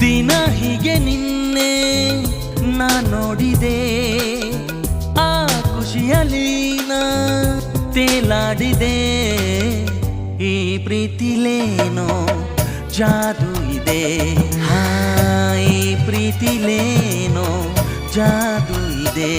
ದಿನ ಹೀಗೆ ನಿನ್ನೆ ನಾ ನೋಡಿದೆ, ಆ ಖುಷಿಯಲ್ಲಿ ನಾ ತೇಲಾಡಿದೆ. ಈ ಪ್ರೀತಿಲೇನೋ ಜಾದು ಇದೆ, ಈ ಪ್ರೀತಿಲೇನೋ ಜಾದು ಇದೆ.